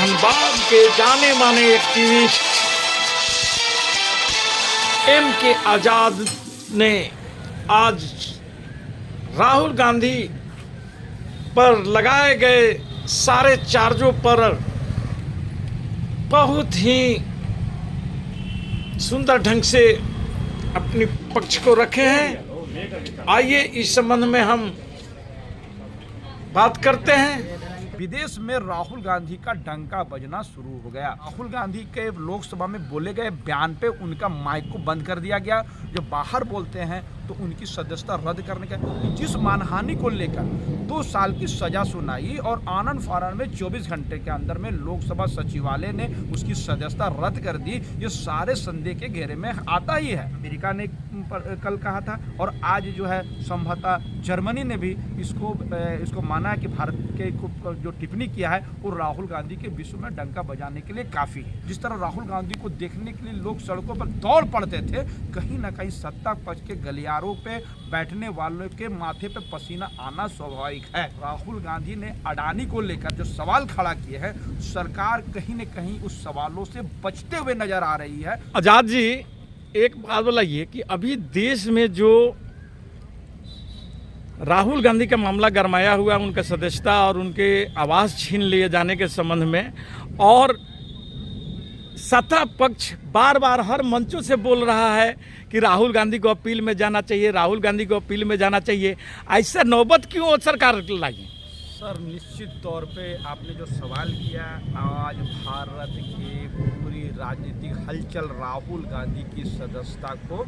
धनबाद के जाने माने एक्टिविस्ट M.K. आजाद ने आज राहुल गांधी पर लगाए गए सारे चार्जों पर बहुत ही सुंदर ढंग से अपनी पक्ष को रखे हैं। आइए इस संबंध में हम बात करते हैं। विदेश में राहुल गांधी का डंका बजना शुरू हो गया। राहुल गांधी के लोकसभा में बोले गए बयान पे उनका माइक को बंद कर दिया गया। जो बाहर बोलते हैं तो उनकी सदस्यता रद्द करने का, जिस मानहानि को लेकर 2 साल की सजा सुनाई और आनन फानन में 24 घंटे के अंदर में लोकसभा सचिवालय ने उसकी सदस्यता रद्द कर दी। ये सारे संदेह के घेरे में आता ही है। अमेरिका ने कल कहा था और आज जो है संभवतः जर्मनी ने भी इसको माना है कि भारत के जो टिप्पणी किया है वो राहुल गांधी के विश्व में डंका बजाने के लिए काफ़ी है। जिस तरह राहुल गांधी को देखने के लिए लोग सड़कों पर दौड़ पड़ते थे, कहीं ना कहीं सत्ता पक्ष के गलियारों पे बैठने वालों के माथे पे पसीना आना स्वाभाविक है। राहुल गांधी ने अडानी को लेकर जो सवाल खड़ा किए हैं, सरकार कहीं न कहीं उस सवालों से बचते हुए नजर आ रही है। आजाद जी, एक बात बताइए कि अभी देश में जो राहुल गांधी का मामला गरमाया हुआ, उनका सदस्यता और उनके आवास छीन लिए जाने के संबंध में, और सत्ता पक्ष बार बार हर मंचों से बोल रहा है कि राहुल गांधी को अपील में जाना चाहिए, राहुल गांधी को अपील में जाना चाहिए, ऐसा नौबत क्यों सरकार लाई? सर, निश्चित तौर पे आपने जो सवाल किया, आज भारत की पूरी राजनीतिक हलचल राहुल गांधी की सदस्यता को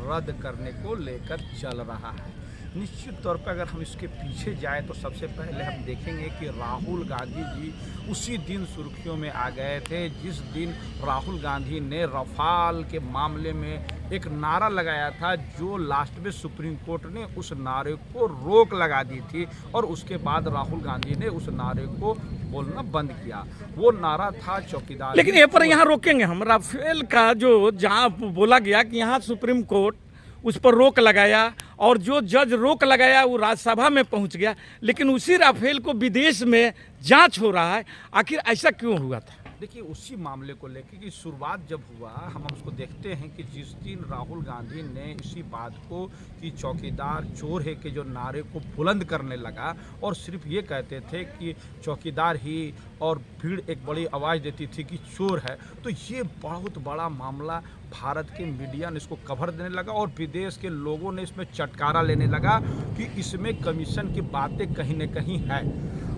रद्द करने को लेकर चल रहा है। निश्चित तौर पर अगर हम इसके पीछे जाए तो सबसे पहले हम देखेंगे कि राहुल गांधी जी उसी दिन सुर्खियों में आ गए थे जिस दिन राहुल गांधी ने रफाल के मामले में एक नारा लगाया था, जो लास्ट में सुप्रीम कोर्ट ने उस नारे को रोक लगा दी थी और उसके बाद राहुल गांधी ने उस नारे को बोलना बंद किया। वो नारा था चौकीदार। लेकिन ये पर यहाँ रोकेंगे हम, राफेल का जो जहाँ बोला गया कि यहाँ सुप्रीम कोर्ट उस पर रोक लगाया और जो जज रोक लगाया वो राज्यसभा में पहुंच गया, लेकिन उसी राफेल को विदेश में जांच हो रहा है। आखिर ऐसा क्यों हुआ था? देखिए, उसी मामले को लेकर कि शुरुआत जब हुआ, हम उसको देखते हैं कि जिस दिन राहुल गांधी ने इसी बात को कि चौकीदार चोर है के जो नारे को बुलंद करने लगा और सिर्फ ये कहते थे कि चौकीदार ही, और भीड़ एक बड़ी आवाज़ देती थी कि चोर है, तो ये बहुत बड़ा मामला भारत के मीडिया ने इसको कवर देने लगा और विदेश के लोगों ने इसमें चटकारा लेने लगा कि इसमें कमीशन की बातें कहीं न कहीं है।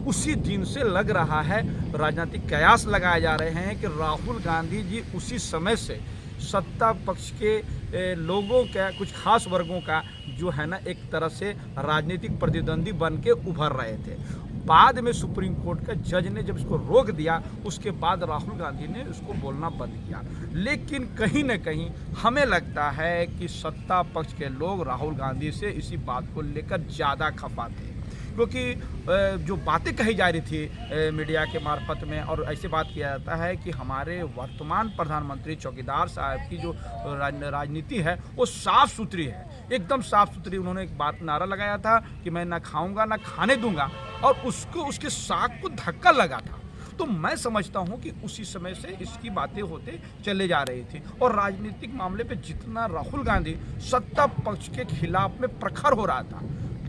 उसी दिन से लग रहा है, राजनीतिक कयास लगाए जा रहे हैं कि राहुल गांधी जी उसी समय से सत्ता पक्ष के लोगों का, कुछ खास वर्गों का जो है ना, एक तरह से राजनीतिक प्रतिद्वंदी बन के उभर रहे थे। बाद में सुप्रीम कोर्ट का जज ने जब इसको रोक दिया, उसके बाद राहुल गांधी ने उसको बोलना बंद किया। लेकिन कहीं न कहीं हमें लगता है कि सत्ता पक्ष के लोग राहुल गांधी से इसी बात को लेकर ज़्यादा खफा थे, क्योंकि जो बातें कही जा रही थी मीडिया के मार्फत में, और ऐसे बात किया जाता है कि हमारे वर्तमान प्रधानमंत्री चौकीदार साहब की जो राजनीति है वो साफ़ सुथरी है, एकदम साफ़ सुथरी। उन्होंने एक बात नारा लगाया था कि मैं ना खाऊंगा ना खाने दूंगा, और उसको उसके साख को धक्का लगा था। तो मैं समझता हूं कि उसी समय से इसकी बातें होते चले जा रही थी और राजनीतिक मामले पे जितना राहुल गांधी सत्ता पक्ष के खिलाफ में प्रखर हो रहा था,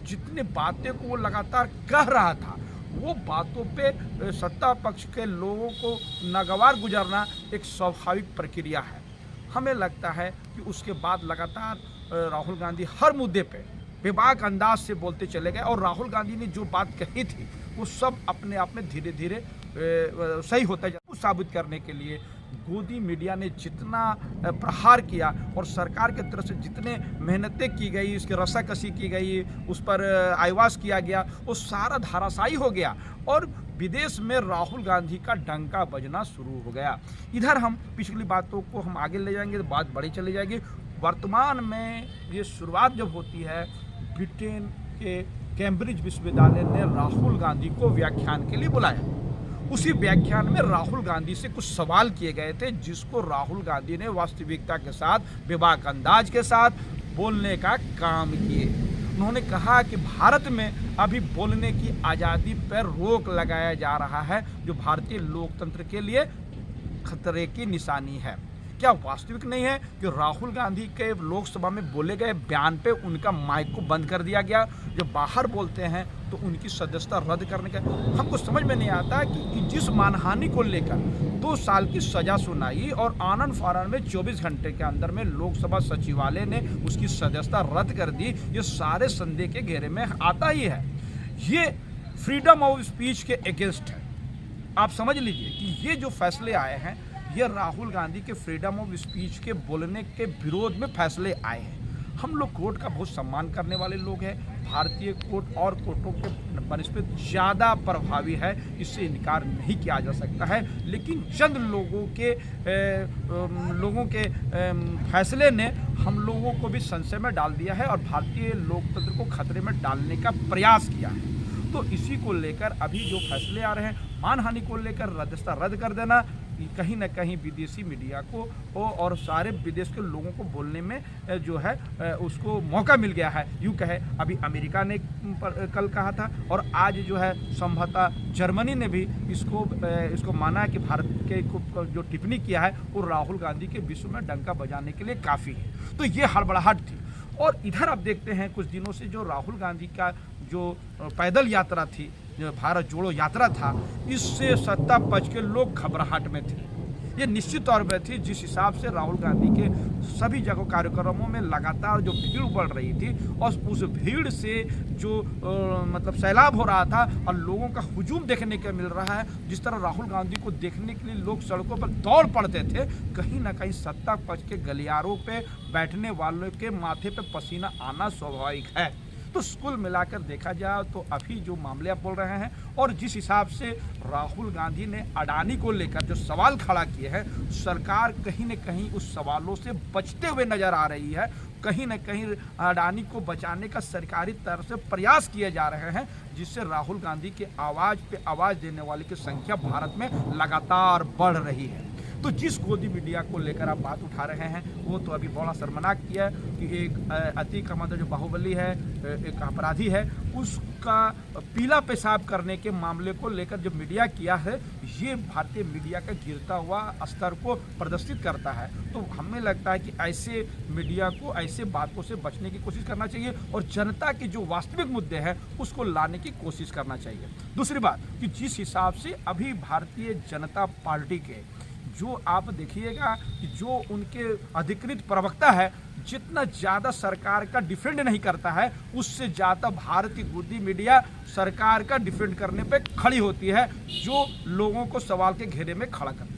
जितनी बातें को वो लगातार कह रहा था, वो बातों पे सत्ता पक्ष के लोगों को नागवार गुजरना एक स्वाभाविक प्रक्रिया है। हमें लगता है कि उसके बाद लगातार राहुल गांधी हर मुद्दे पे बेबाक अंदाज से बोलते चले गए और राहुल गांधी ने जो बात कही थी वो सब अपने आप में धीरे धीरे सही होता जाता। साबित करने के लिए गोदी मीडिया ने जितना प्रहार किया और सरकार की तरफ से जितने मेहनतें की गई, इसकी रस्साकसी की गई, उस पर आईवास किया गया, वो सारा धाराशायी हो गया और विदेश में राहुल गांधी का डंका बजना शुरू हो गया। इधर हम पिछली बातों को हम आगे ले जाएंगे तो बात बड़ी चली जाएगी। वर्तमान में ये शुरुआत जब होती है, ब्रिटेन के कैम्ब्रिज विश्वविद्यालय ने राहुल गांधी को व्याख्यान के लिए बुलाया। उसी व्याख्यान में राहुल गांधी से कुछ सवाल किए गए थे, जिसको राहुल गांधी ने वास्तविकता के साथ, बेबाक अंदाज के साथ बोलने का काम किए उन्होंने कहा कि भारत में अभी बोलने की आज़ादी पर रोक लगाया जा रहा है, जो भारतीय लोकतंत्र के लिए खतरे की निशानी है। क्या वास्तविक नहीं है कि राहुल गांधी के लोकसभा में बोले गए बयान पे उनका माइक को बंद कर दिया गया? जब बाहर बोलते हैं तो उनकी सदस्यता रद्द करने का हमको समझ में नहीं आता कि जिस मानहानि को लेकर 2 साल की सजा सुनाई और आनन फानन में 24 घंटे के अंदर में लोकसभा सचिवालय ने उसकी सदस्यता रद्द कर दी, ये सारे संदेह के घेरे में आता ही है। ये फ्रीडम ऑफ स्पीच के अगेंस्ट है। आप समझ लीजिए कि ये जो फैसले आए हैं ये राहुल गांधी के फ्रीडम ऑफ स्पीच के बोलने के विरोध में फैसले आए हैं। हम लोग कोर्ट का बहुत सम्मान करने वाले लोग हैं। भारतीय कोर्ट और कोर्टों के बनस्पत ज़्यादा प्रभावी है, इससे इनकार नहीं किया जा सकता है। लेकिन चंद लोगों के फैसले ने हम लोगों को भी संशय में डाल दिया है और भारतीय लोकतंत्र को खतरे में डालने का प्रयास किया है। तो इसी को लेकर अभी जो फैसले आ रहे हैं, मानहानि को लेकर सदस्यता रद्द कर देना, कहीं ना कहीं विदेशी मीडिया को और सारे विदेश के लोगों को बोलने में जो है उसको मौका मिल गया है। यूँ कहे अभी अमेरिका ने कल कहा था और आज जो है संभवतः जर्मनी ने भी इसको माना है कि भारत के जो टिप्पणी किया है वो राहुल गांधी के विश्व में डंका बजाने के लिए काफ़ी है। तो ये हड़बड़ाहट थी। और इधर आप देखते हैं कुछ दिनों से जो राहुल गांधी का जो पैदल यात्रा थी, जो भारत जोड़ो यात्रा था, इससे सत्ता पक्ष के लोग घबराहट में थे। ये निश्चित तौर पर थी जिस हिसाब से राहुल गांधी के सभी जगह कार्यक्रमों में लगातार जो भीड़ बढ़ रही थी और उस भीड़ से जो मतलब सैलाब हो रहा था और लोगों का हुजूम देखने को मिल रहा है, जिस तरह राहुल गांधी को देखने के लिए लोग सड़कों पर दौड़ पड़ते थे, कहीं ना कहीं सत्ता पक्ष के गलियारों पे बैठने वालों के माथे पे पसीना आना स्वाभाविक है। तो कुल मिलाकर देखा जाए तो अभी जो मामले आप बोल रहे हैं और जिस हिसाब से राहुल गांधी ने अडानी को लेकर जो सवाल खड़ा किए हैं, सरकार कहीं न कहीं उस सवालों से बचते हुए नजर आ रही है। कहीं न कहीं अडानी को बचाने का सरकारी तरफ से प्रयास किए जा रहे हैं, जिससे राहुल गांधी के आवाज़ पे आवाज़ देने वाले की संख्या भारत में लगातार बढ़ रही है। तो जिस गोदी मीडिया को लेकर आप बात उठा रहे हैं वो तो अभी बड़ा शर्मनाक किया कि एक अतीक अहमद जो बाहुबली है, एक अपराधी है, उसका पीला पेशाब करने के मामले को लेकर जो मीडिया किया है, ये भारतीय मीडिया का गिरता हुआ स्तर को प्रदर्शित करता है। तो हमें लगता है कि ऐसे मीडिया को ऐसे बातों से बचने की कोशिश करना चाहिए और जनता के जो वास्तविक मुद्दे हैं उसको लाने की कोशिश करना चाहिए। दूसरी बात कि जिस हिसाब से अभी भारतीय जनता पार्टी के जो आप देखिएगा कि जो उनके अधिकृत प्रवक्ता है, जितना ज़्यादा सरकार का डिफेंड नहीं करता है, उससे ज़्यादा भारतीय गोदी मीडिया सरकार का डिफेंड करने पे खड़ी होती है, जो लोगों को सवाल के घेरे में खड़ा करता है।